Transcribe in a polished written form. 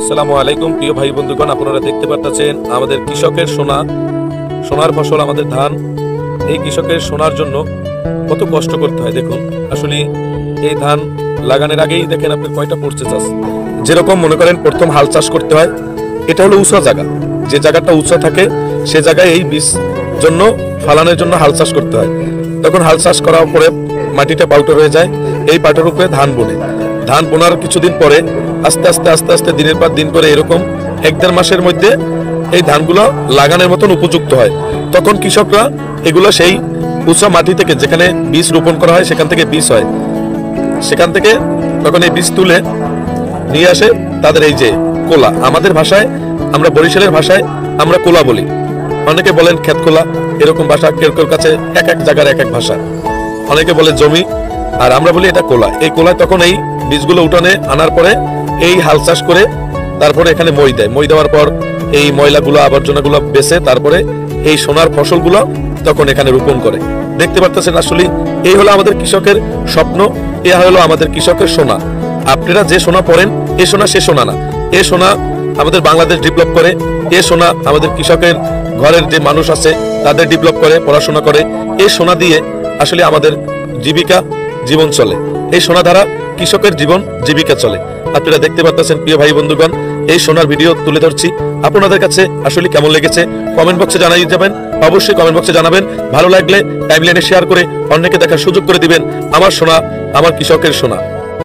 আসসালামু আলাইকুম প্রিয় ভাই বন্ধুগণ, আপনারা দেখতে পাচ্ছেন আমাদের কৃষকের সোনার ফসল আমাদের ধান। এই কৃষকের সোনার জন্য কত কষ্ট করতে হয় দেখুন। আসলে এই ধান লাগানোর আগেই দেখেন আপনি কয়টা প্রসেস আছে। যেরকম মনে করেন প্রথম হাল চাষ করতে হয়, এটা হলো উঁচা জায়গা, যে জায়গাটা উঁচা থাকে সে জায়গায় এই বীজ জন্য ফালানোর জন্য হাল চাষ করতে হয়। তখন হাল চাষ করার পরে মাটিটা পাউডার হয়ে যায়, এই পাউডার উপরে ধান বোনে। ধান বোনার কিছুদিন পরে আস্তে আস্তে আস্তে আস্তে দিনের পর দিন করে এরকম 1-1.5 মাসের মধ্যে এই ধানগুলো লাগানোর মতন উপযুক্ত হয়। তখন কৃষকরা এগুলো সেই উঁচা মাটি থেকে যেখানে বীজ রোপণ করা হয় সেখান থেকে বীজ হয়, সেখান থেকে তখন এই বীজ তুলে নিয়ে আসে তাদের এই যে কোলা। আমাদের ভাষায়, আমরা বরিশালের ভাষায় আমরা কোলা বলি, অনেকে বলেন ক্ষেত কোলা, এরকম ভাষা কেউ কেউ কাছে এক এক জায়গার এক এক ভাষা। অনেকে বলে জমি, আর আমরা বলি এটা কোলা। এই কোলায় তখন এই বীজগুলো উঠানে আনার পরে এই হাল চাষ করে তারপরে এখানে মই দেয়। মই দেওয়ার পর এই ময়লাগুলো আবর্জনাগুলো বেছে তারপরে এই সোনার ফসলগুলো তখন এখানে রোপণ করে। দেখতে পারতেছেন আসলে এই হলো আমাদের কৃষকের স্বপ্ন, এ হলো আমাদের কৃষকের সোনা। আপনারা যে সোনা পড়েন এ সোনা সে সোনা না, এ সোনা আমাদের বাংলাদেশ ডেভেলপ করে, এ সোনা আমাদের কৃষকের ঘরের যে মানুষ আছে তাদের ডেভেলপ করে, পড়াশোনা করে। এই সোনা দিয়ে আসলে আমাদের জীবিকা জীবন চলে, এই সোনা দ্বারা কৃষকের জীবন জীবিকা চলে। আপনারা দেখতে পাচ্ছেন প্রিয় ভাই বন্ধুগণ, এই সোনার ভিডিও তুলে ধরছি। আপনাদের কাছে আসলে কেমন লেগেছে কমেন্ট বক্সে জানাই যাবেন, অবশ্যই কমেন্ট বক্সে জানাবেন। ভালো লাগলে টাইমলাইনে শেয়ার করে অন্যকে দেখার সুযোগ করে দিবেন। আমার সোনা, আমার কৃষকের সোনা।